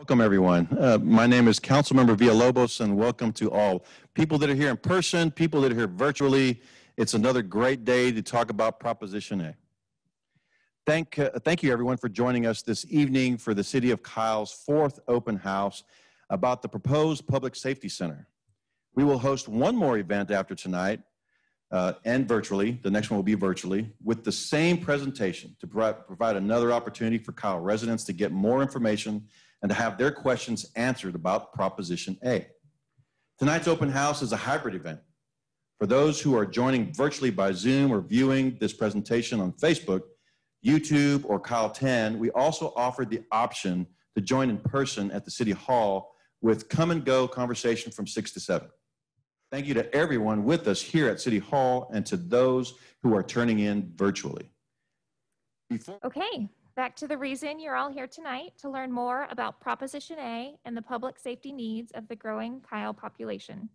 Welcome, everyone. My name is Councilmember Villalobos, and welcome to all people that are here in person, people that are here virtually. It's another great day to talk about Proposition A. Thank you, everyone, for joining us this evening for the City of Kyle's fourth open house about the proposed Public Safety Center. We will host one more event after tonight, and virtually. The next one will be virtually, with the same presentation to provide another opportunity for Kyle residents to get more information and to have their questions answered about Proposition A. Tonight's open house is a hybrid event. For those who are joining virtually by Zoom or viewing this presentation on Facebook, YouTube, or Kyle 10, we also offered the option to join in person at the City Hall with come and go conversation from 6 to 7. Thank you to everyone with us here at City Hall and to those who are turning in virtually. Okay, back to the reason you're all here tonight, to learn more about Proposition A and the public safety needs of the growing Kyle population.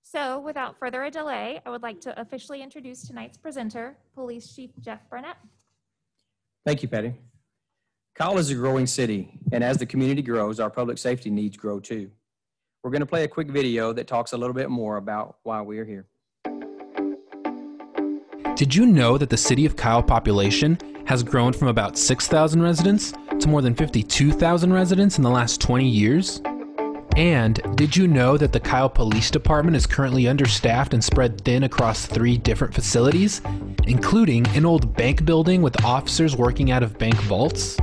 So without further delay, I would like to officially introduce tonight's presenter, Police Chief Jeff Burnett. Thank you, Patty. Kyle is a growing city, and as the community grows, our public safety needs grow too. We're going to play a quick video that talks a little bit more about why we are here. Did you know that the City of Kyle population has grown from about 6,000 residents to more than 52,000 residents in the last 20 years? And did you know that the Kyle Police Department is currently understaffed and spread thin across 3 different facilities, including an old bank building with officers working out of bank vaults?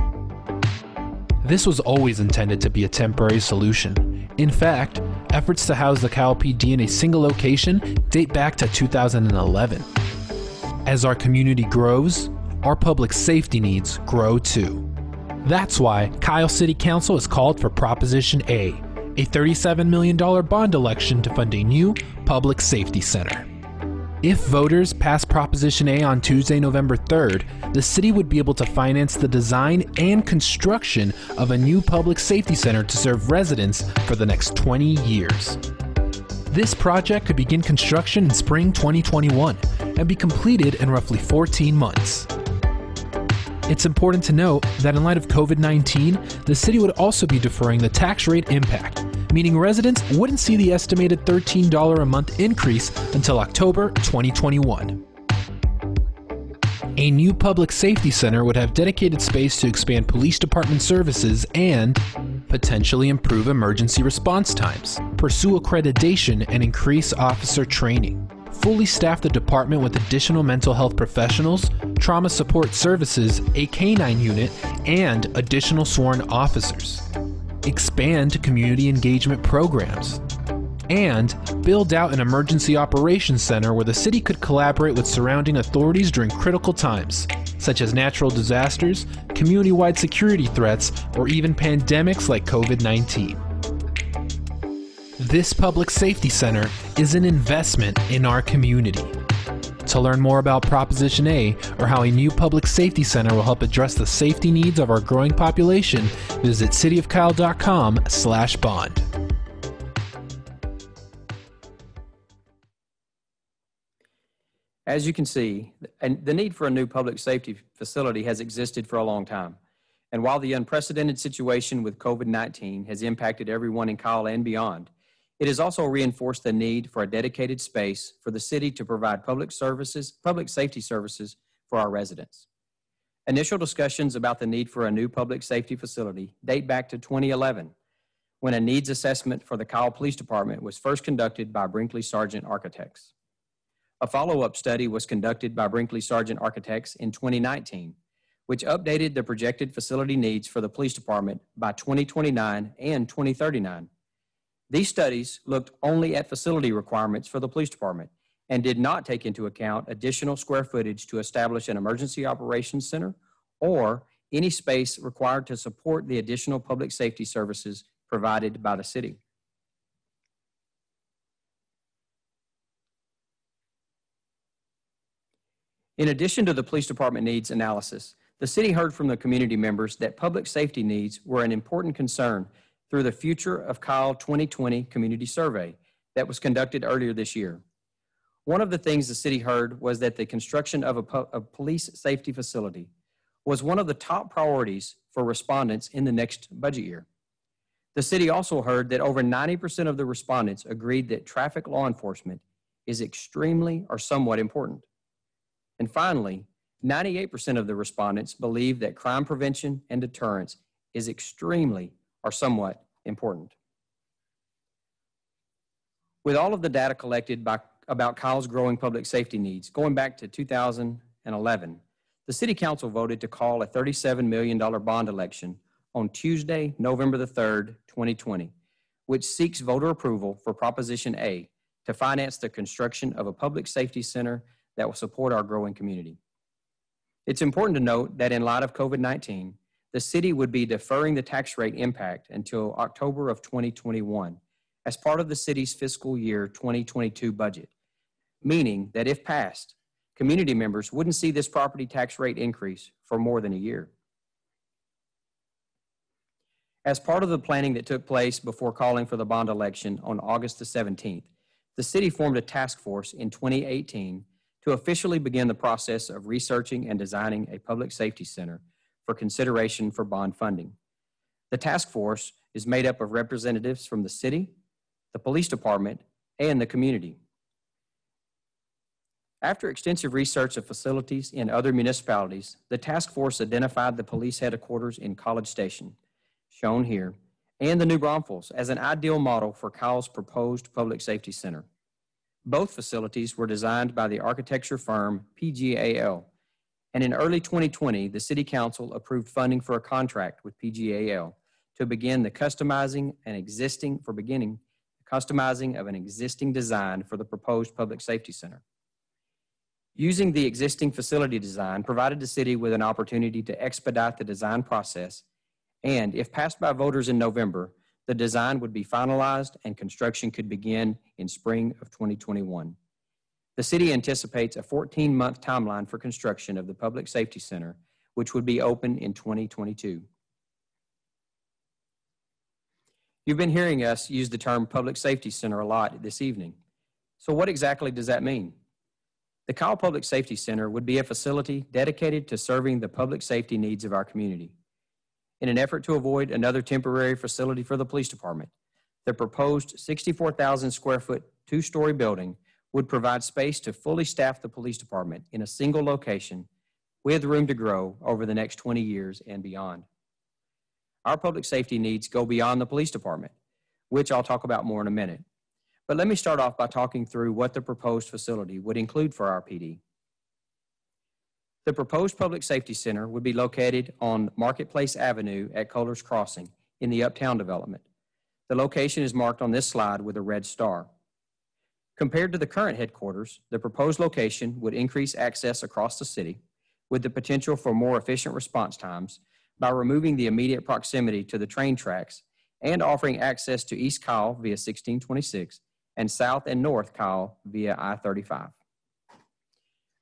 This was always intended to be a temporary solution. In fact, efforts to house the Kyle PD in a single location date back to 2011. As our community grows, our public safety needs grow too. That's why Kyle City Council has called for Proposition A, a $37 million bond election to fund a new public safety center. If voters pass Proposition A on Tuesday, November 3rd, the city would be able to finance the design and construction of a new public safety center to serve residents for the next 20 years. This project could begin construction in spring 2021 and be completed in roughly 14 months. It's important to note that in light of COVID-19, the city would also be deferring the tax rate impact, meaning residents wouldn't see the estimated $13 a month increase until October 2021. A new public safety center would have dedicated space to expand police department services and potentially improve emergency response times, pursue accreditation, and increase officer training. Fully staff the department with additional mental health professionals, trauma support services, a K-9 unit, and additional sworn officers. Expand community engagement programs. And build out an emergency operations center where the city could collaborate with surrounding authorities during critical times, such as natural disasters, community-wide security threats, or even pandemics like COVID-19. This public safety center is an investment in our community. To learn more about Proposition A or how a new public safety center will help address the safety needs of our growing population, visit cityofkyle.com/bond. As you can see, the need for a new public safety facility has existed for a long time. And while the unprecedented situation with COVID-19 has impacted everyone in Kyle and beyond, it has also reinforced the need for a dedicated space for the city to provide public safety services for our residents. Initial discussions about the need for a new public safety facility date back to 2011, when a needs assessment for the Kyle Police Department was first conducted by Brinkley Sargent Architects. A follow-up study was conducted by Brinkley Sargent Architects in 2019, which updated the projected facility needs for the police department by 2029 and 2039. These studies looked only at facility requirements for the police department and did not take into account additional square footage to establish an emergency operations center or any space required to support the additional public safety services provided by the city. In addition to the police department needs analysis, the city heard from the community members that public safety needs were an important concern through the Future of Kyle 2020 community survey that was conducted earlier this year. One of the things the city heard was that the construction of a police safety facility was one of the top priorities for respondents in the next budget year. The city also heard that over 90% of the respondents agreed that traffic law enforcement is extremely or somewhat important. And finally, 98% of the respondents believe that crime prevention and deterrence is extremely or somewhat important. With all of the data collected about Kyle's growing public safety needs, going back to 2011, the City Council voted to call a $37 million bond election on Tuesday, November the 3rd, 2020, which seeks voter approval for Proposition A to finance the construction of a public safety center that will support our growing community. It's important to note that in light of COVID-19, the city would be deferring the tax rate impact until October of 2021 as part of the city's fiscal year 2022 budget, meaning that if passed, community members wouldn't see this property tax rate increase for more than a year. As part of the planning that took place before calling for the bond election on August the 17th, the city formed a task force in 2018 to officially begin the process of researching and designing a public safety center for consideration for bond funding. The task force is made up of representatives from the city, the police department, and the community. After extensive research of facilities in other municipalities, the task force identified the police headquarters in College Station, shown here, and the New Braunfels as an ideal model for Kyle's proposed public safety center. Both facilities were designed by the architecture firm PGAL, and in early 2020, the City Council approved funding for a contract with PGAL to begin the customizing of an existing design for the proposed public safety center. Using the existing facility design provided the city with an opportunity to expedite the design process, and if passed by voters in November, the design would be finalized and construction could begin in spring of 2021. The city anticipates a 14-month timeline for construction of the public safety center, which would be open in 2022. You've been hearing us use the term public safety center a lot this evening. So what exactly does that mean? The Kyle Public Safety Center would be a facility dedicated to serving the public safety needs of our community. In an effort to avoid another temporary facility for the police department, the proposed 64,000 square foot two-story building would provide space to fully staff the police department in a single location with room to grow over the next 20 years and beyond. Our public safety needs go beyond the police department, which I'll talk about more in a minute. But let me start off by talking through what the proposed facility would include for our PD. The proposed public safety center would be located on Marketplace Avenue at Kohler's Crossing in the Uptown development. The location is marked on this slide with a red star. Compared to the current headquarters, the proposed location would increase access across the city with the potential for more efficient response times by removing the immediate proximity to the train tracks and offering access to East Kyle via 1626 and South and North Kyle via I-35.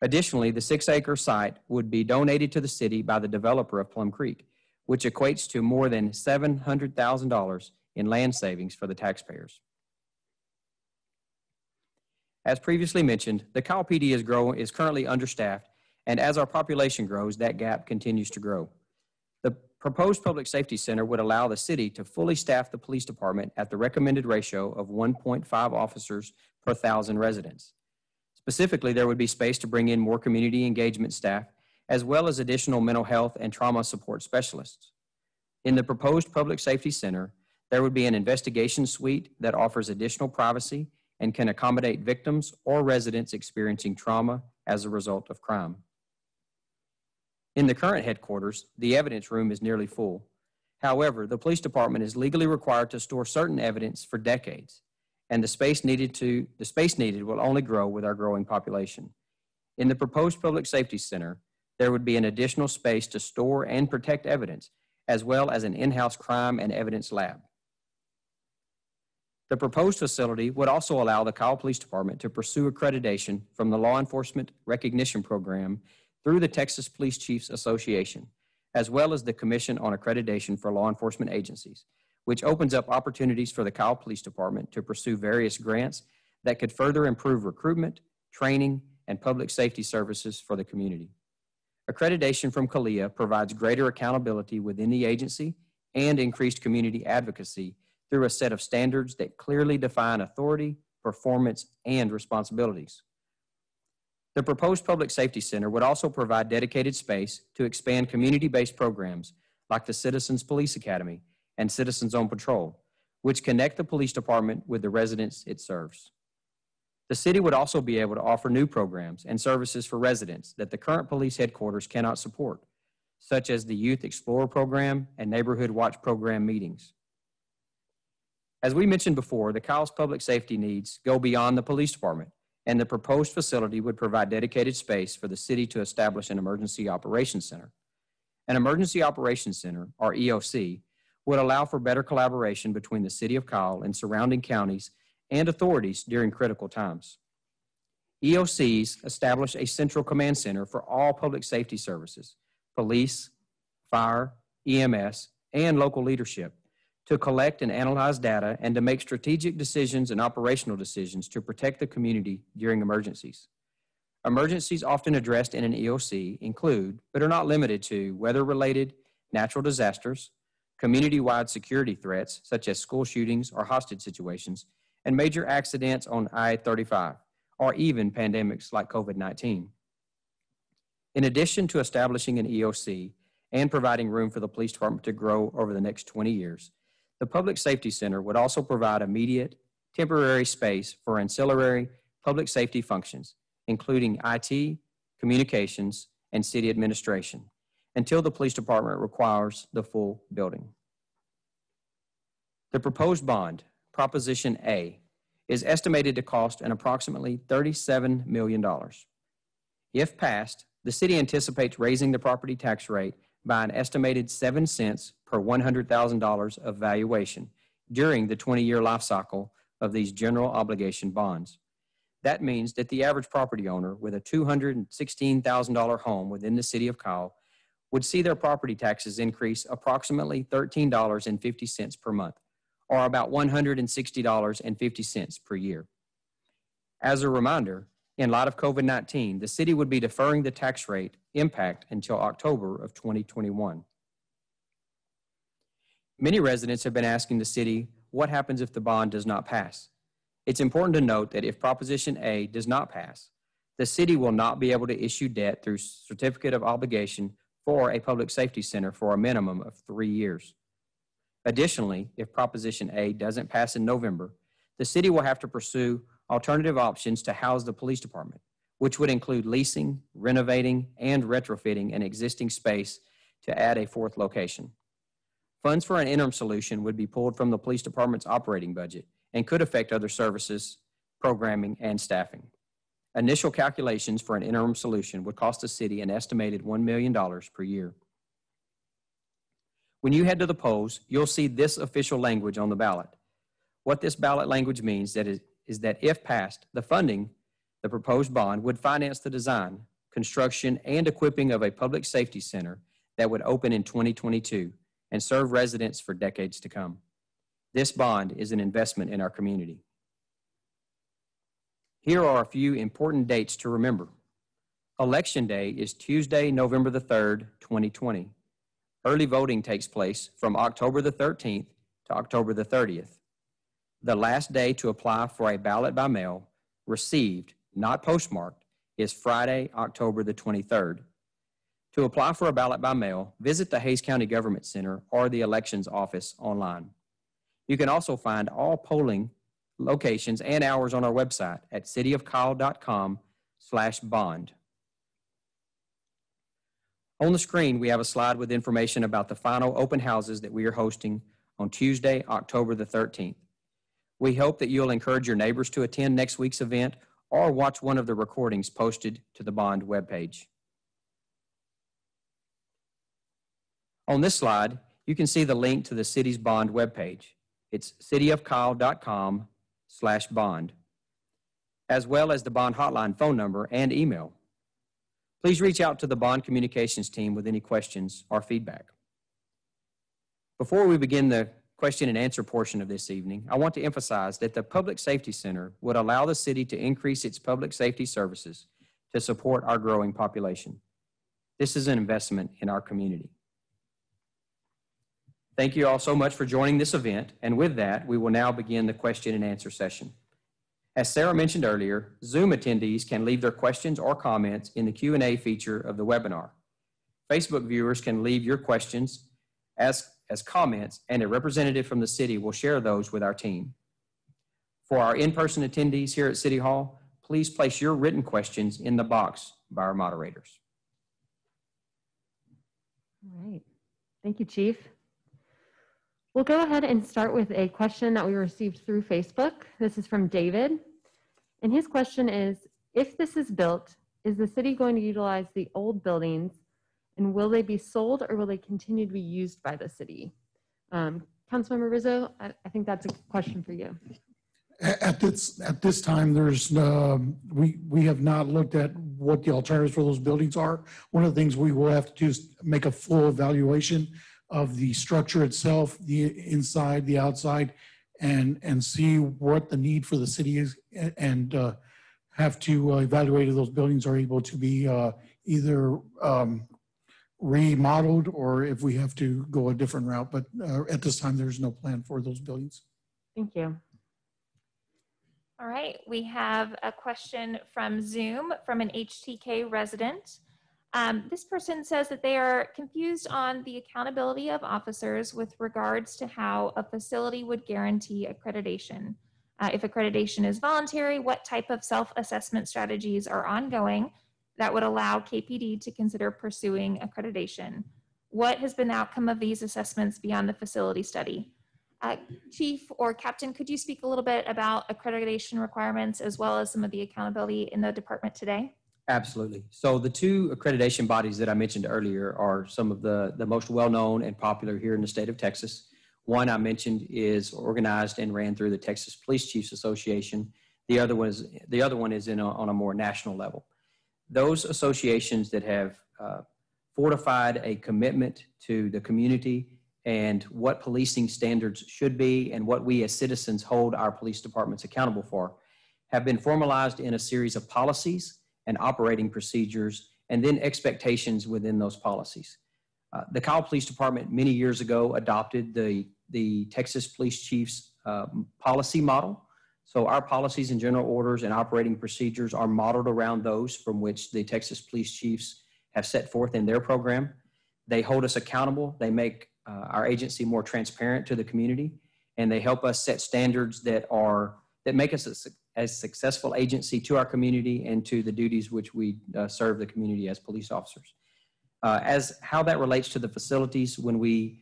Additionally, the 6-acre site would be donated to the city by the developer of Plum Creek, which equates to more than $700,000 in land savings for the taxpayers. As previously mentioned, the Kyle PD is currently understaffed, and as our population grows, that gap continues to grow. The proposed public safety center would allow the city to fully staff the police department at the recommended ratio of 1.5 officers per 1,000 residents. Specifically, there would be space to bring in more community engagement staff, as well as additional mental health and trauma support specialists. In the proposed public safety center, there would be an investigation suite that offers additional privacy and can accommodate victims or residents experiencing trauma as a result of crime. In the current headquarters, the evidence room is nearly full. However, the police department is legally required to store certain evidence for decades, and the space needed will only grow with our growing population. In the proposed public safety center, there would be an additional space to store and protect evidence, as well as an in-house crime and evidence lab. The proposed facility would also allow the Kyle Police Department to pursue accreditation from the Law Enforcement Recognition Program through the Texas Police Chiefs Association, as well as the Commission on Accreditation for Law Enforcement Agencies, which opens up opportunities for the Kyle Police Department to pursue various grants that could further improve recruitment, training, and public safety services for the community. Accreditation from CALEA provides greater accountability within the agency and increased community advocacy through a set of standards that clearly define authority, performance, and responsibilities. The proposed Public Safety Center would also provide dedicated space to expand community-based programs like the Citizens Police Academy and Citizens on Patrol, which connect the police department with the residents it serves. The city would also be able to offer new programs and services for residents that the current police headquarters cannot support, such as the Youth Explorer Program and Neighborhood Watch Program meetings. As we mentioned before, the Kyle's public safety needs go beyond the police department, and the proposed facility would provide dedicated space for the city to establish an Emergency Operations Center. An Emergency Operations Center, or EOC, would allow for better collaboration between the City of Kyle and surrounding counties and authorities during critical times. EOCs establish a central command center for all public safety services, police, fire, EMS, and local leadership, to collect and analyze data and to make strategic decisions and operational decisions to protect the community during emergencies. Emergencies often addressed in an EOC include, but are not limited to, weather-related natural disasters, community-wide security threats such as school shootings or hostage situations, and major accidents on I-35, or even pandemics like COVID-19. In addition to establishing an EOC and providing room for the police department to grow over the next 20 years, the Public Safety Center would also provide immediate, temporary space for ancillary public safety functions, including IT, communications, and city administration, until the police department requires the full building. The proposed bond, Proposition A, is estimated to cost an approximately $37 million. If passed, the city anticipates raising the property tax rate by an estimated 7 cents per $100,000 of valuation during the 20-year life cycle of these general obligation bonds. That means that the average property owner with a $216,000 home within the city of Kyle would see their property taxes increase approximately $13.50 per month, or about $160.50 per year. As a reminder, in light of COVID-19, the city would be deferring the tax rate impact until October of 2021. Many residents have been asking the city what happens if the bond does not pass. It's important to note that if Proposition A does not pass, the city will not be able to issue debt through certificate of obligation for a public safety center for a minimum of 3 years. Additionally, if Proposition A doesn't pass in November, the city will have to pursue alternative options to house the police department, which would include leasing, renovating, and retrofitting an existing space to add a fourth location. Funds for an interim solution would be pulled from the police department's operating budget and could affect other services, programming, and staffing. Initial calculations for an interim solution would cost the city an estimated $1 million per year. When you head to the polls, you'll see this official language on the ballot. What this ballot language means is that if passed, the funding, the proposed bond, would finance the design, construction, and equipping of a public safety center that would open in 2022 and serve residents for decades to come. This bond is an investment in our community. Here are a few important dates to remember. Election Day is Tuesday, November the 3rd, 2020. Early voting takes place from October the 13th to October the 30th. The last day to apply for a ballot by mail, received, not postmarked, is Friday, October the 23rd. To apply for a ballot by mail, visit the Hays County Government Center or the Elections Office online. You can also find all polling locations and hours on our website at cityofkyle.com/bond. On the screen, we have a slide with information about the final open houses that we are hosting on Tuesday, October the 13th. We hope that you'll encourage your neighbors to attend next week's event or watch one of the recordings posted to the Bond webpage. On this slide, you can see the link to the city's Bond webpage. It's cityofkyle.com/bond, as well as the Bond hotline phone number and email. Please reach out to the Bond Communications team with any questions or feedback. Before we begin the question and answer portion of this evening, I want to emphasize that the Public Safety Center would allow the city to increase its public safety services to support our growing population. This is an investment in our community. Thank you all so much for joining this event. And with that, we will now begin the question and answer session. As Sarah mentioned earlier, Zoom attendees can leave their questions or comments in the Q&A feature of the webinar. Facebook viewers can leave your questions as comments, and a representative from the city will share those with our team. For our in-person attendees here at City Hall, please place your written questions in the box by our moderators. All right. Thank you, Chief. We'll go ahead and start with a question that we received through Facebook. This is from David. And his question is, if this is built, is the city going to utilize the old buildings, and will they be sold or will they continue to be used by the city? Councilmember Rizzo, I think that's a question for you. At this time, there's we have not looked at what the alternatives for those buildings are. One of the things we will have to do is make a full evaluation of the structure itself, the inside, the outside, and see what the need for the city is, and have to evaluate if those buildings are able to be either remodeled or if we have to go a different route. But at this time, there's no plan for those buildings. Thank you. All right, we have a question from Zoom from an HTK resident. This person says that they are confused on the accountability of officers with regards to how a facility would guarantee accreditation. If accreditation is voluntary, what type of self-assessment strategies are ongoing that would allow KPD to consider pursuing accreditation? What has been the outcome of these assessments beyond the facility study? Chief or Captain, could you speak a little bit about accreditation requirements as well as some of the accountability in the department today? Absolutely. So the two accreditation bodies that I mentioned earlier are some of the most well-known and popular here in the state of Texas. One I mentioned is organized and ran through the Texas Police Chiefs Association. The other one is on a more national level. Those associations that have fortified a commitment to the community and what policing standards should be and what we as citizens hold our police departments accountable for have been formalized in a series of policies and operating procedures and then expectations within those policies. The Kyle Police Department many years ago adopted the Texas Police Chiefs policy model. So our policies and general orders and operating procedures are modeled around those from which the Texas Police Chiefs have set forth in their program. They hold us accountable. They make our agency more transparent to the community, and they help us set standards that make us a successful agency to our community and to the duties which we serve the community as police officers. As how that relates to the facilities, when we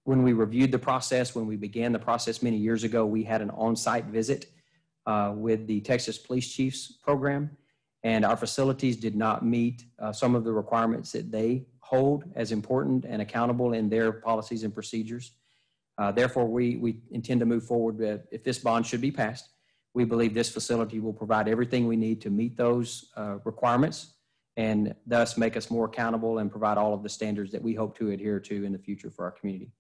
reviewed the process, when we began the process many years ago, we had an on-site visit with the Texas Police Chiefs program, and our facilities did not meet some of the requirements that they hold as important and accountable in their policies and procedures. Therefore, we intend to move forward with, if this bond should be passed, we believe this facility will provide everything we need to meet those requirements and thus make us more accountable and provide all of the standards that we hope to adhere to in the future for our community.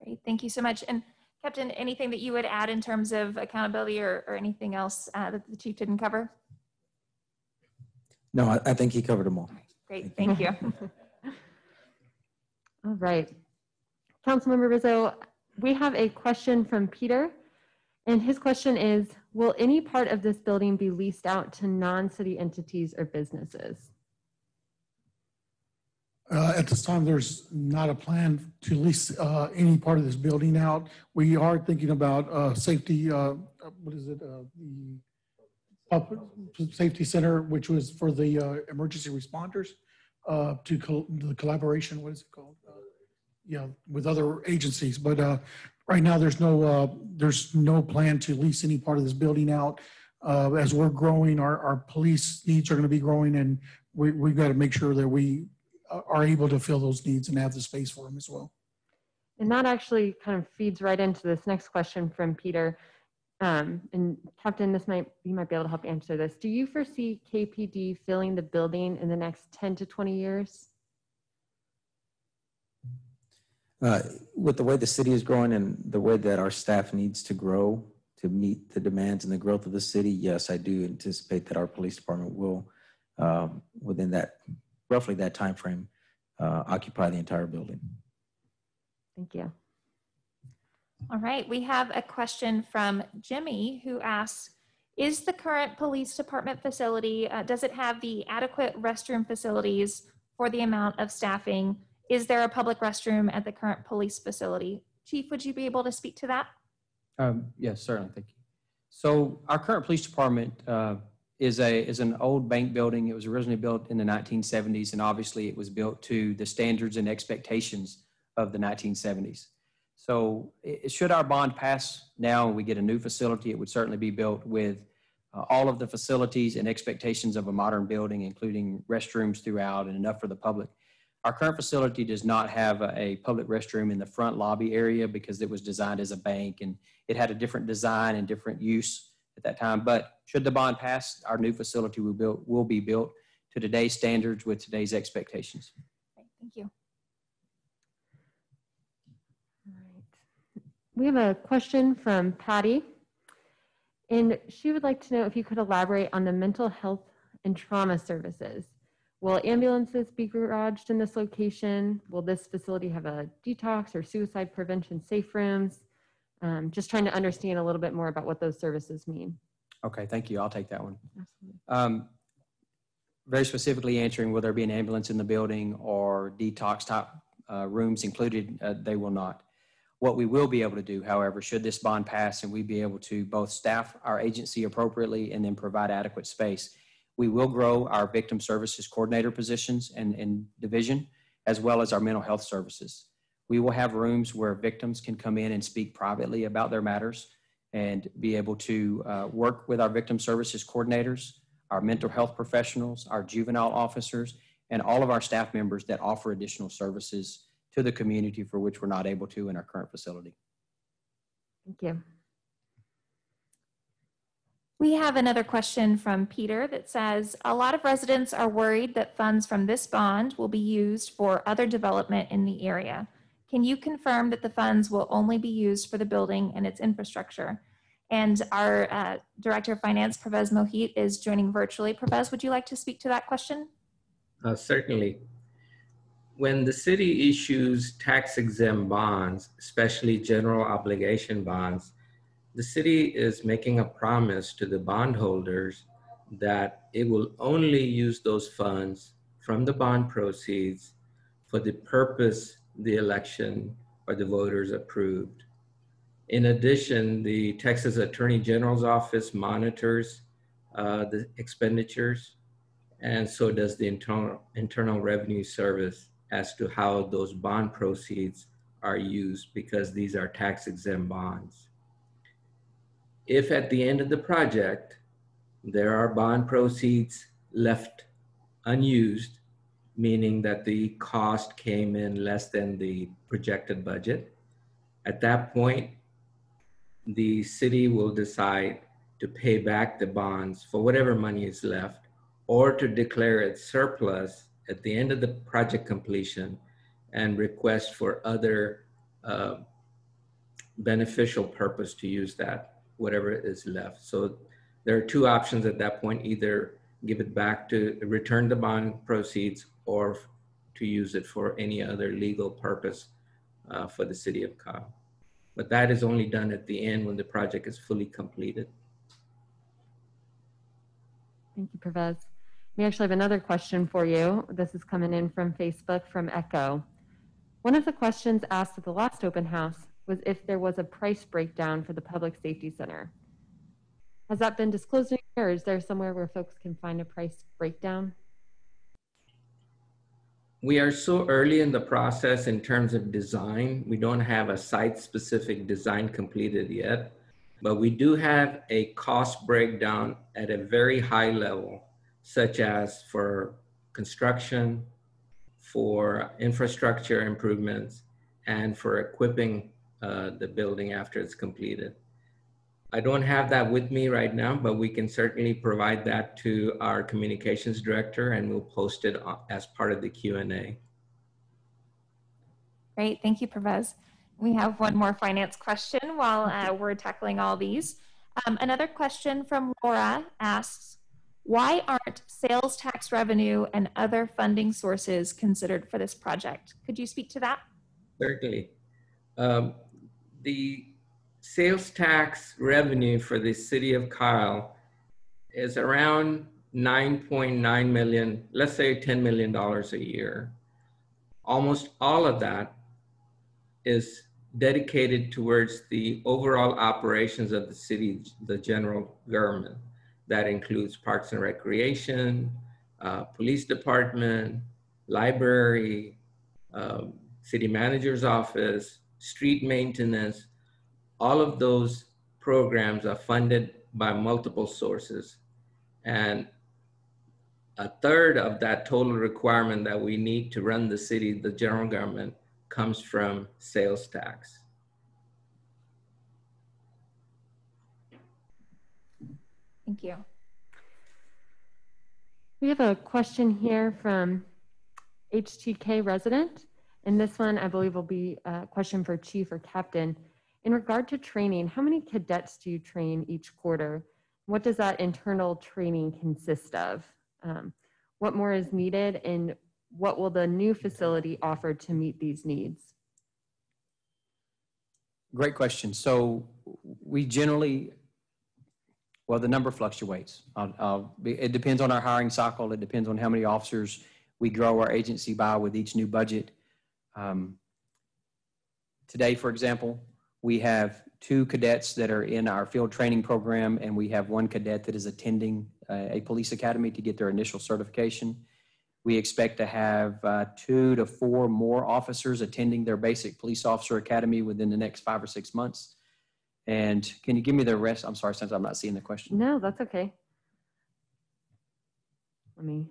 Great, thank you so much. And Captain, anything that you would add in terms of accountability or anything else that the Chief didn't cover? No, I think he covered them all. Great, thank you. All right. Councilmember Rizzo, we have a question from Peter, and his question is, will any part of this building be leased out to non-city entities or businesses? At this time, there's not a plan to lease any part of this building out. We are thinking about safety, what is it? The safety center, which was for the emergency responders, the collaboration, what is it called? Yeah, with other agencies. But right now, there's no plan to lease any part of this building out. As we're growing, our police needs are going to be growing, and we've got to make sure that we are able to fill those needs and have the space for them as well. And that actually kind of feeds right into this next question from Peter. And Captain, you might be able to help answer this. Do you foresee KPD filling the building in the next 10 to 20 years? With the way the city is growing and the way that our staff needs to grow to meet the demands and the growth of the city, yes, I do anticipate that our police department will, within that roughly that time frame, occupy the entire building. Thank you. All right, we have a question from Jimmy who asks, is the current police department facility, does it have the adequate restroom facilities for the amount of staffing? Is there a public restroom at the current police facility? Chief, would you be able to speak to that? Yes, certainly. Thank you. So our current police department is an old bank building. It was originally built in the 1970s, and obviously it was built to the standards and expectations of the 1970s. So should our bond pass now and we get a new facility, it would certainly be built with all of the facilities and expectations of a modern building, including restrooms throughout and enough for the public. Our current facility does not have a public restroom in the front lobby area because it was designed as a bank and it had a different design and different use at that time. But should the bond pass, our new facility will be built to today's standards with today's expectations. Okay, thank you. All right. We have a question from Patty, and she would like to know if you could elaborate on the mental health and trauma services. Will ambulances be garaged in this location? Will this facility have a detox or suicide prevention safe rooms? Just trying to understand a little bit more about what those services mean. Okay, thank you. I'll take that one. Absolutely. Very specifically answering, will there be an ambulance in the building or detox type rooms included? They will not. What we will be able to do, however, should this bond pass and we be able to both staff our agency appropriately and then provide adequate space, we will grow our victim services coordinator positions and division, as well as our mental health services. We will have rooms where victims can come in and speak privately about their matters and be able to work with our victim services coordinators, our mental health professionals, our juvenile officers, and all of our staff members that offer additional services to the community for which we're not able to in our current facility. Thank you. We have another question from Peter that says, a lot of residents are worried that funds from this bond will be used for other development in the area. Can you confirm that the funds will only be used for the building and its infrastructure? And our Director of Finance, Pervez Mohit, is joining virtually. Pervez, would you like to speak to that question? Certainly. When the city issues tax-exempt bonds, especially general obligation bonds, the city is making a promise to the bondholders that it will only use those funds from the bond proceeds for the purpose the election or the voters approved. In addition, the Texas Attorney General's office monitors the expenditures, and so does the Internal Revenue Service as to how those bond proceeds are used, because these are tax-exempt bonds. If at the end of the project, there are bond proceeds left unused, meaning that the cost came in less than the projected budget, at that point, the city will decide to pay back the bonds for whatever money is left, or to declare it surplus at the end of the project completion and request for other beneficial purpose to use that, whatever is left. So there are two options at that point: either give it back to return the bond proceeds, or to use it for any other legal purpose for the city of Kyle. But that is only done at the end when the project is fully completed. Thank you, Pervez. We actually have another question for you. This is coming in from Facebook from Echo. One of the questions asked at the last open house was if there was a price breakdown for the Public Safety Center. Has that been disclosed, or is there somewhere where folks can find a price breakdown? We are so early in the process in terms of design. We don't have a site-specific design completed yet, but we do have a cost breakdown at a very high level, such as for construction, for infrastructure improvements, and for equipping the building after it's completed. I don't have that with me right now, but we can certainly provide that to our communications director, and we'll post it as part of the Q&A. Great, thank you, Pervez. We have one more finance question while we're tackling all these. Another question from Laura asks, why aren't sales tax revenue and other funding sources considered for this project? Could you speak to that? Certainly. The sales tax revenue for the city of Kyle is around 9.9 million, let's say $10 million a year. Almost all of that is dedicated towards the overall operations of the city, the general government. That includes Parks and Recreation, police department, library, city manager's office, street maintenance. All of those programs are funded by multiple sources. And a third of that total requirement that we need to run the city, the general government, comes from sales tax. Thank you. We have a question here from HTK resident, and this one I believe will be a question for Chief or Captain. In regard to training, how many cadets do you train each quarter? What does that internal training consist of? What more is needed, and what will the new facility offer to meet these needs? Great question. So we generally, well, the number fluctuates. It depends on our hiring cycle. It depends on how many officers we grow our agency by with each new budget. Today, for example, we have 2 cadets that are in our field training program, and we have 1 cadet that is attending a police academy to get their initial certification. We expect to have 2 to 4 more officers attending their basic police officer academy within the next 5 or 6 months. And can you give me the rest? I'm sorry, since I'm not seeing the question. No, that's okay. Let me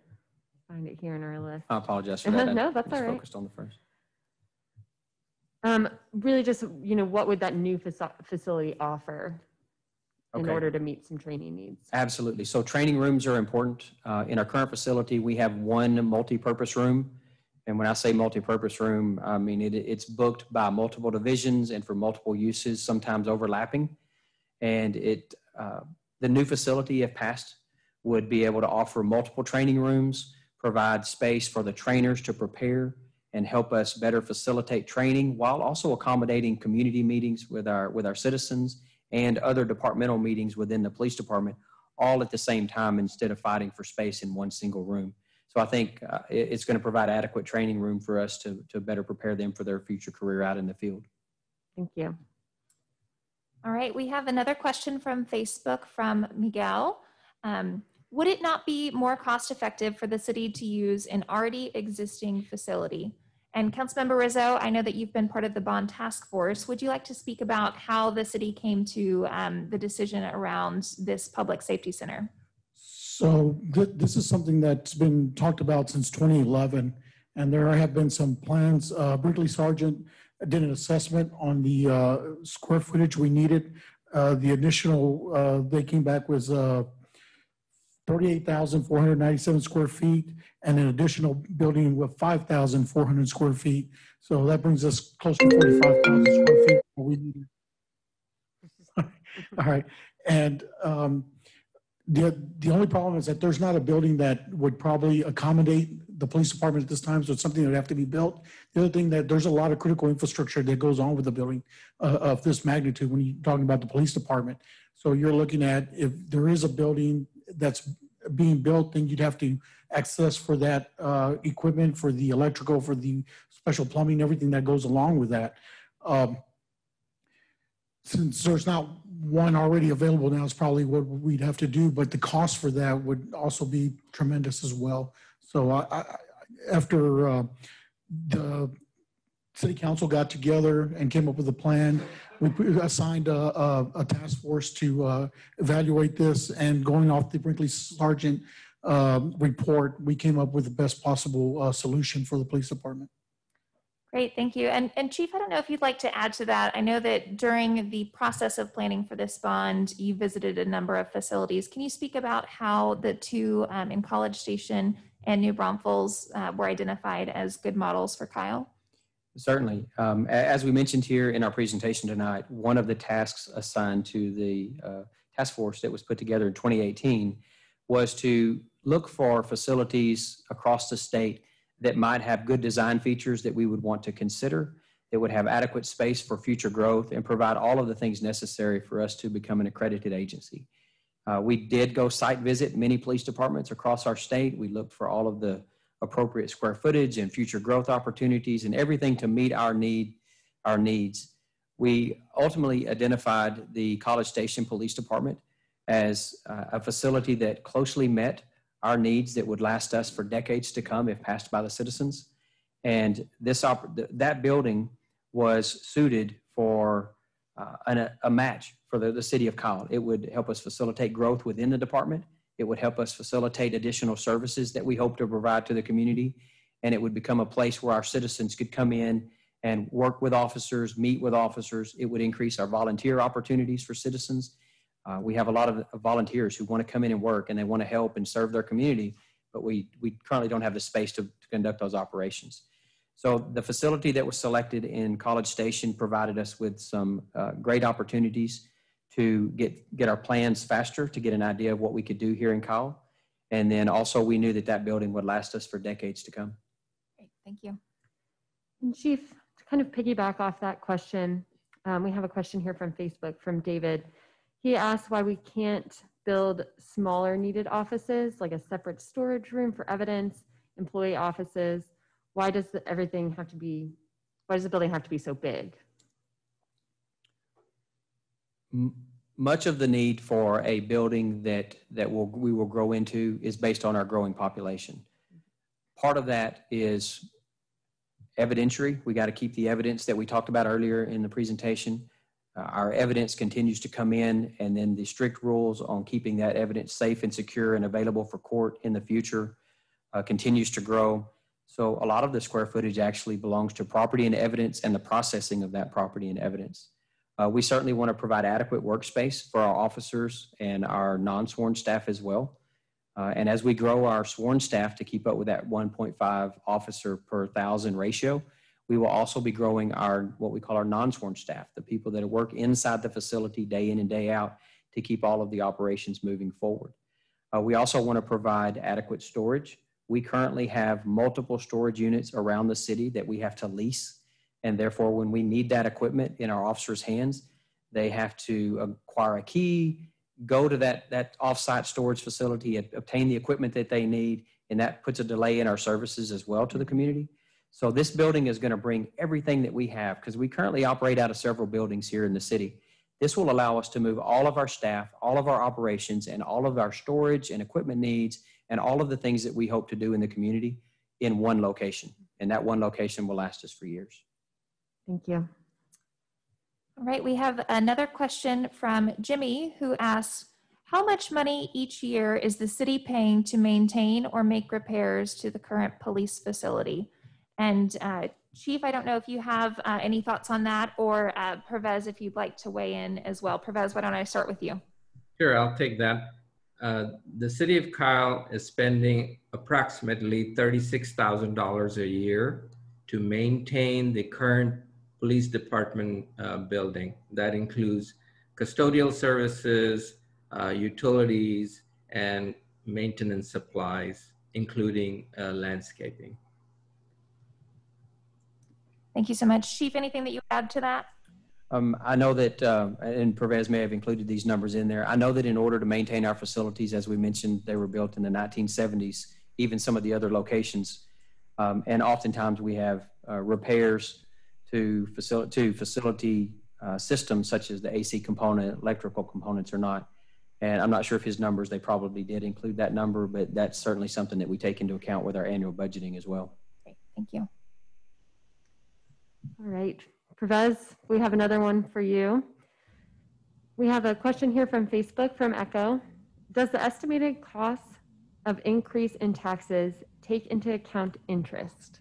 find it here in our list. I apologize for that. No, that's all right. Focused on the first. Really just, what would that new facility offer in order to meet some training needs? Absolutely. So training rooms are important. In our current facility, we have 1 multi-purpose room. And when I say multi-purpose room, I mean it's booked by multiple divisions and for multiple uses, sometimes overlapping. And the new facility, if passed, would be able to offer multiple training rooms, provide space for the trainers to prepare and help us better facilitate training, while also accommodating community meetings with our citizens and other departmental meetings within the police department, all at the same time, instead of fighting for space in one single room. So I think it's going to provide adequate training room for us to better prepare them for their future career out in the field. Thank you. All right, we have another question from Facebook from Miguel. Would it not be more cost effective for the city to use an already existing facility? And Councilmember Rizzo, I know that you've been part of the bond task force. Would you like to speak about how the city came to the decision around this public safety center? So this is something that's been talked about since 2011, and there have been some plans. Brinkley Sargent did an assessment on the square footage we needed. The initial, they came back was 38,497 square feet and an additional building with 5,400 square feet. So that brings us close to 45,000 square feet. We needed. All right. And the only problem is that there's not a building that would probably accommodate the police department at this time. So it's something that would have to be built. The other thing, that there's a lot of critical infrastructure that goes on with the building of this magnitude when you're talking about the police department. So you're looking at, if there is a building that's being built, then you'd have to access for that equipment, for the electrical, for the special plumbing, everything that goes along with that. Since there's not one already available now, it's probably what we'd have to do, but the cost for that would also be tremendous as well. So after the city council got together and came up with a plan, we assigned a task force to evaluate this, and going off the Brinkley Sargent report, we came up with the best possible solution for the police department. Great, thank you. And Chief, I don't know if you'd like to add to that. I know that during the process of planning for this bond, you visited a number of facilities. Can you speak about how the 2 in College Station and New Braunfels were identified as good models for Kyle? Certainly. As we mentioned here in our presentation tonight, one of the tasks assigned to the task force that was put together in 2018 was to look for facilities across the state that might have good design features that we would want to consider, that would have adequate space for future growth and provide all of the things necessary for us to become an accredited agency. We did go site visit many police departments across our state. We looked for all of the appropriate square footage and future growth opportunities and everything to meet our needs. We ultimately identified the College Station Police Department as a facility that closely met our needs that would last us for decades to come if passed by the citizens. And that building was suited for a match for the city of Kyle. It would help us facilitate growth within the department. It would help us facilitate additional services that we hope to provide to the community. And it would become a place where our citizens could come in and work with officers, meet with officers. It would increase our volunteer opportunities for citizens. We have a lot of volunteers who want to come in and work and they want to help and serve their community, but we currently don't have the space to conduct those operations. So the facility that was selected in College Station provided us with some great opportunities to get our plans faster, to get an idea of what we could do here in Kyle. And then also we knew that building would last us for decades to come. Great, thank you. And Chief, to kind of piggyback off that question, we have a question here from Facebook from David. He asked why we can't build smaller needed offices, like a separate storage room for evidence, employee offices. Why does the building have to be so big? Much of the need for a building that we will grow into is based on our growing population. Part of that is evidentiary. We got to keep the evidence that we talked about earlier in the presentation. Our evidence continues to come in, and then the strict rules on keeping that evidence safe and secure and available for court in the future continues to grow. So a lot of the square footage actually belongs to property and evidence and the processing of that property and evidence. We certainly want to provide adequate workspace for our officers and our non-sworn staff as well. And as we grow our sworn staff to keep up with that 1.5 officer per 1,000 ratio, we will also be growing what we call our non-sworn staff, the people that work inside the facility day in and day out to keep all of the operations moving forward. We also want to provide adequate storage. We currently have multiple storage units around the city that we have to lease. And therefore, when we need that equipment in our officers' hands, they have to acquire a key, go to that off-site storage facility, obtain the equipment that they need, and that puts a delay in our services as well to the community. So this building is going to bring everything that we have, because we currently operate out of several buildings here in the city. This will allow us to move all of our staff, all of our operations, and all of our storage and equipment needs, and all of the things that we hope to do in the community in one location. And that one location will last us for years. Thank you. All right, we have another question from Jimmy, who asks, how much money each year is the city paying to maintain or make repairs to the current police facility? And Chief, I don't know if you have any thoughts on that, or Pervez, if you'd like to weigh in as well. Pervez, why don't I start with you? Sure, I'll take that. The city of Kyle is spending approximately $36,000 a year to maintain the current police department building. That includes custodial services, utilities, and maintenance supplies, including landscaping. Thank you so much. Chief, anything that you add to that? I know that, and Pervez may have included these numbers in there. I know that in order to maintain our facilities, as we mentioned, they were built in the 1970s, even some of the other locations. And oftentimes we have repairs to facility systems such as the AC component, electrical components or not. And I'm not sure if his numbers, they probably did include that number, but that's certainly something that we take into account with our annual budgeting as well. Great, thank you. All right, Pervez, we have another one for you. We have a question here from Facebook from Echo. Does the estimated cost of increase in taxes take into account interest?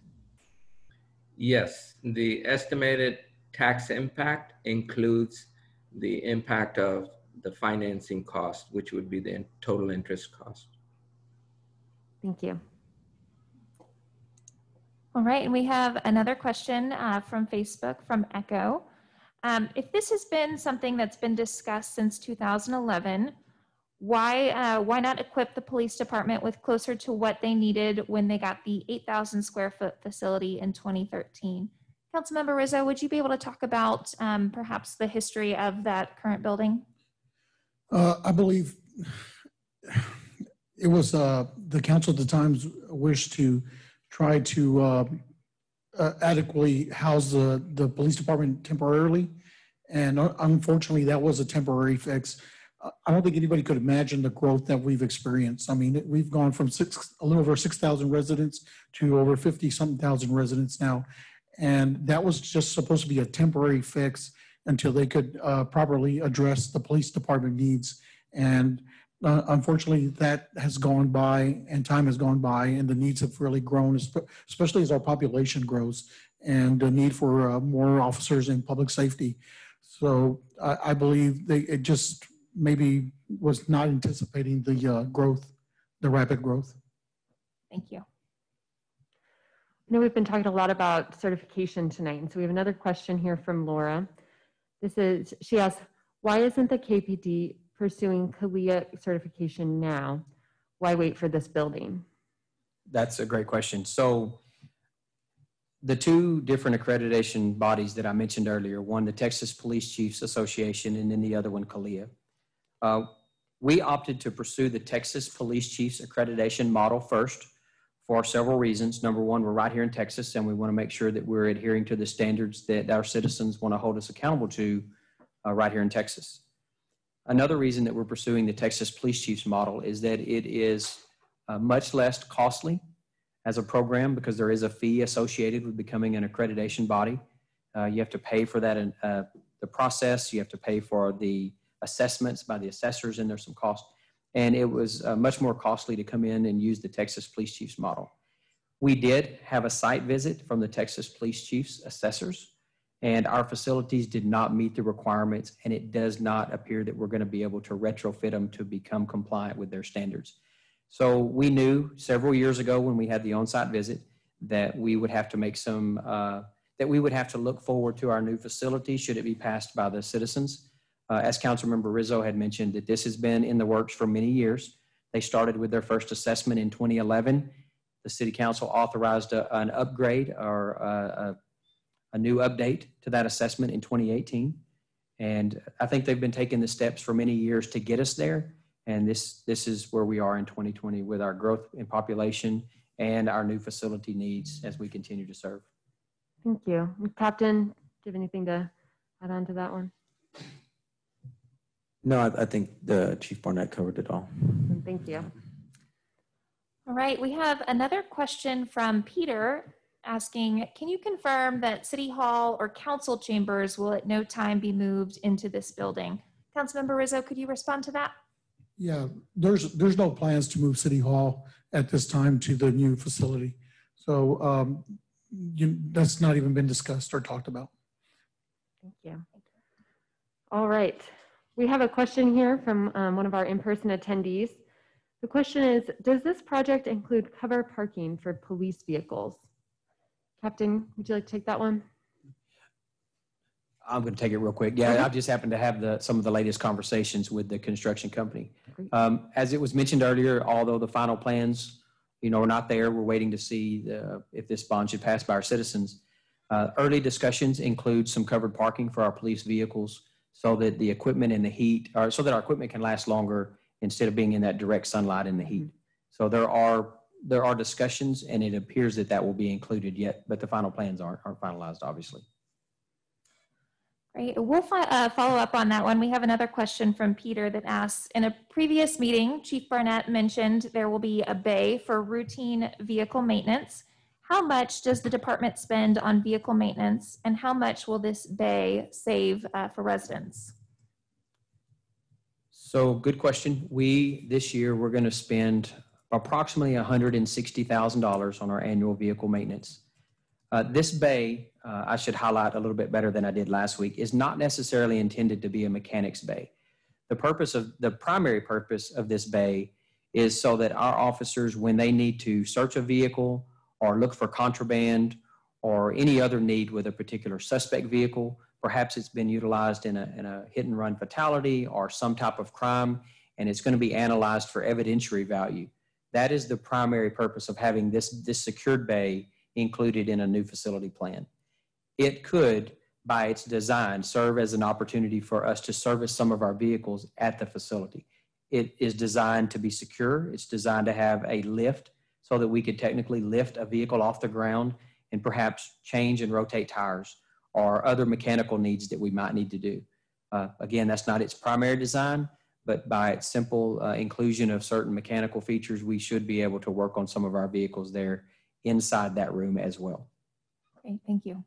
Yes, the estimated tax impact includes the impact of the financing cost, which would be the total interest cost. Thank you. All right, and we have another question from Facebook from Echo. If this has been something that's been discussed since 2011, why not equip the police department with closer to what they needed when they got the 8,000 square foot facility in 2013? Councilmember Rizzo, would you be able to talk about perhaps the history of that current building? I believe it was the council at the time's wish to try to adequately house the police department temporarily. And unfortunately, that was a temporary fix. I don't think anybody could imagine the growth that we've experienced. I mean, we've gone from a little over 6,000 residents to over 50-something thousand residents now. And that was just supposed to be a temporary fix until they could properly address the police department needs. And unfortunately, that has gone by and time has gone by and the needs have really grown, especially as our population grows and the need for more officers in public safety. So I believe it just maybe was not anticipating the growth, the rapid growth. Thank you. I know we've been talking a lot about certification tonight, and so we have another question here from Laura. She asks, why isn't the KPD pursuing CALEA certification now? Why wait for this building? That's a great question. So the two different accreditation bodies that I mentioned earlier, one, the Texas Police Chiefs Association, and then the other one, CALEA. We opted to pursue the Texas Police Chiefs accreditation model first for several reasons. Number one, we're right here in Texas, and we want to make sure that we're adhering to the standards that our citizens want to hold us accountable to right here in Texas. Another reason that we're pursuing the Texas Police Chiefs model is that it is much less costly as a program because there is a fee associated with becoming an accreditation body. You have to pay for that in the process. You have to pay for the assessments by the assessors, and there's some cost. And it was much more costly to come in and use the Texas Police Chiefs model. We did have a site visit from the Texas Police Chiefs assessors, and our facilities did not meet the requirements, and it does not appear that we're going to be able to retrofit them to become compliant with their standards. So we knew several years ago when we had the on-site visit that we would have to make some, that we would have to look forward to our new facility should it be passed by the citizens. As Councilmember Rizzo had mentioned, that this has been in the works for many years. They started with their first assessment in 2011. The City Council authorized an upgrade or a new update to that assessment in 2018. And I think they've been taking the steps for many years to get us there. And this is where we are in 2020 with our growth in population and our new facility needs as we continue to serve. Thank you. Captain, do you have anything to add on to that one? No, I think the Chief Barnett covered it all. Thank you. All right, we have another question from Peter asking, can you confirm that City Hall or council chambers will at no time be moved into this building? Councilmember Rizzo, could you respond to that? Yeah, there's no plans to move City Hall at this time to the new facility. So that's not even been discussed or talked about. Thank you. All right. We have a question here from one of our in-person attendees. The question is, does this project include cover parking for police vehicles? Captain, would you like to take that one? I'm going to take it real quick. Yeah, I've just happened to have some of the latest conversations with the construction company. As it was mentioned earlier, although the final plans, are not there, we're waiting to see if this bond should pass by our citizens. Early discussions include some covered parking for our police vehicles so that the equipment in the heat, or so that our equipment can last longer instead of being in that direct sunlight in the heat. So there are discussions, and it appears that will be included yet, but the final plans aren't finalized, obviously. Great. We'll follow up on that one. We have another question from Peter that asks, in a previous meeting, Chief Barnett mentioned there will be a bay for routine vehicle maintenance. How much does the department spend on vehicle maintenance, and how much will this bay save for residents? So good question. This year, we're going to spend approximately $160,000 on our annual vehicle maintenance. This bay, I should highlight a little bit better than I did last week, is not necessarily intended to be a mechanic's bay. The primary purpose of this bay is so that our officers, when they need to search a vehicle or look for contraband or any other need with a particular suspect vehicle, perhaps it's been utilized in a hit and run fatality or some type of crime, and it's going to be analyzed for evidentiary value. That is the primary purpose of having this secured bay included in a new facility plan. it could, by its design, serve as an opportunity for us to service some of our vehicles at the facility. It is designed to be secure. It's designed to have a lift so that we could technically lift a vehicle off the ground and perhaps change and rotate tires or other mechanical needs that we might need to do. Again, that's not its primary design, but by its simple inclusion of certain mechanical features, we should be able to work on some of our vehicles there inside that room as well. Great, thank you.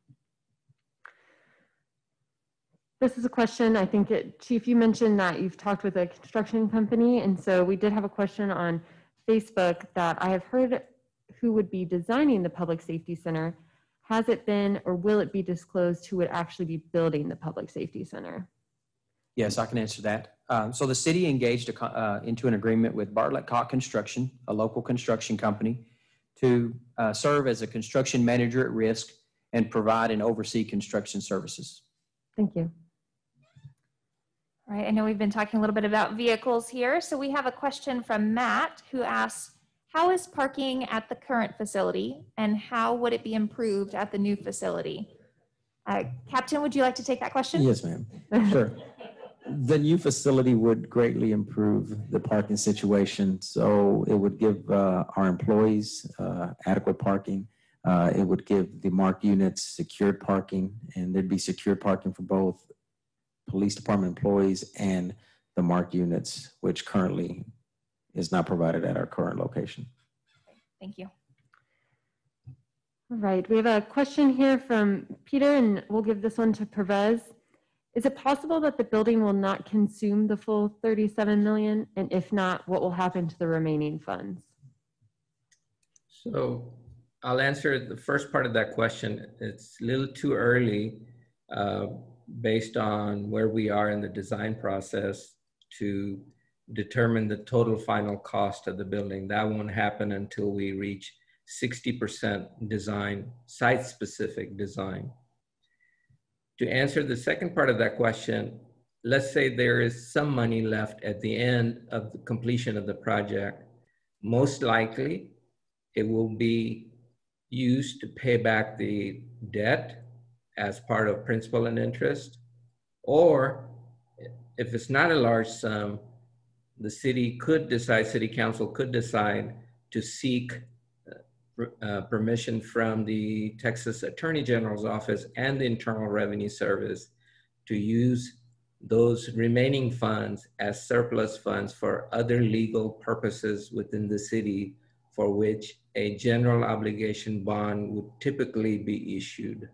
This is a question, I think, Chief, you mentioned that you've talked with a construction company, and so we did have a question on Facebook that I have heard who would be designing the Public Safety Center. Has it been or will it be disclosed who would actually be building the Public Safety Center? Yes, I can answer that. So the city engaged into an agreement with Bartlett Cock Construction, a local construction company, to serve as a construction manager at risk and provide and oversee construction services. Thank you. All right, I know we've been talking a little bit about vehicles here. So we have a question from Matt who asks, how is parking at the current facility and how would it be improved at the new facility? Captain, would you like to take that question? Yes, ma'am. Sure. The new facility would greatly improve the parking situation. So it would give our employees adequate parking. It would give the marked units secured parking, and there'd be secured parking for both police department employees and the marked units, which currently is not provided at our current location. Thank you. All right, we have a question here from Peter, and we'll give this one to Pervez. Is it possible that the building will not consume the full $37 million? And if not, what will happen to the remaining funds? So I'll answer the first part of that question. It's a little too early based on where we are in the design process to determine the total final cost of the building. That won't happen until we reach 60% design, site-specific design. To answer the second part of that question, let's say there is some money left at the end of the completion of the project. Most likely, it will be used to pay back the debt as part of principal and interest. Or if it's not a large sum, the city council could decide to seek permission from the Texas Attorney General's office and the Internal Revenue Service to use those remaining funds as surplus funds for other legal purposes within the city for which a general obligation bond would typically be issued.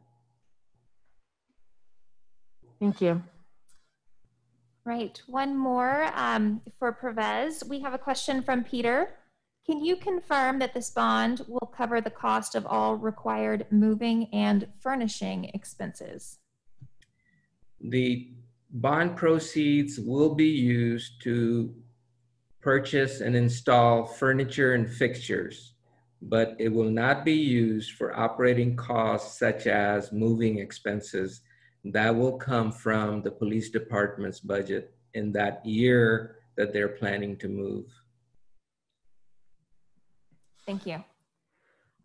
Thank you. Right, one more for Pervez. We have a question from Peter. Can you confirm that this bond will cover the cost of all required moving and furnishing expenses? The bond proceeds will be used to purchase and install furniture and fixtures, but it will not be used for operating costs such as moving expenses. That will come from the police department's budget in that year that they're planning to move. Thank you.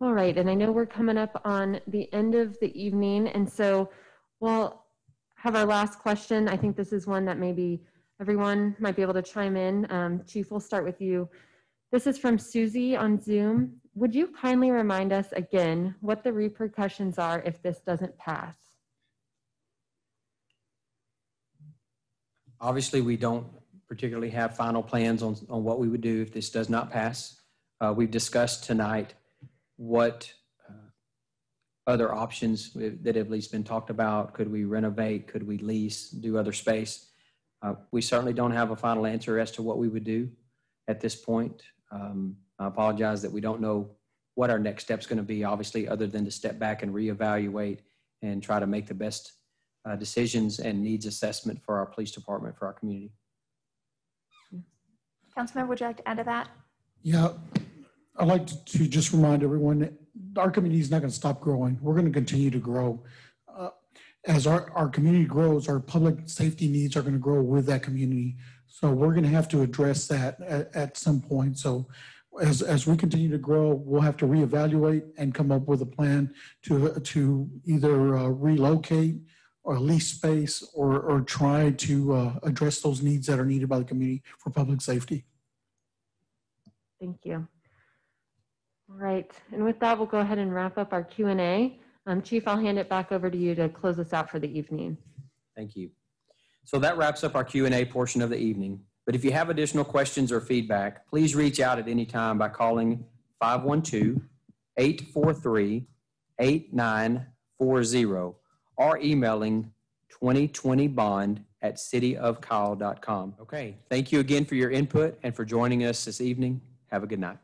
All right, and I know we're coming up on the end of the evening, and so we'll have our last question. I think this is one that maybe everyone might be able to chime in. Chief, we'll start with you. This is from Susie on Zoom. Would you kindly remind us again what the repercussions are if this doesn't pass? Obviously, we don't particularly have final plans on what we would do if this does not pass. We've discussed tonight what other options that have at least been talked about. Could we renovate? Could we lease, do other space? We certainly don't have a final answer as to what we would do at this point. I apologize that we don't know what our next step's going to be, obviously, other than to step back and reevaluate and try to make the best decisions and needs assessment for our police department, for our community. Councilmember, would you like to add to that? Yeah, I'd like to just remind everyone that our community is not going to stop growing. We're going to continue to grow. As our community grows, our public safety needs are going to grow with that community. So we're going to have to address that at some point. So as we continue to grow, we'll have to reevaluate and come up with a plan to either relocate or lease space or try to address those needs that are needed by the community for public safety. Thank you. All right, and with that, we'll go ahead and wrap up our Q&A. Chief, I'll hand it back over to you to close us out for the evening. Thank you. So that wraps up our Q&A portion of the evening. But if you have additional questions or feedback, please reach out at any time by calling 512-843-8940 or emailing 2020bond@cityofkyle.com. Okay, thank you again for your input and for joining us this evening. Have a good night.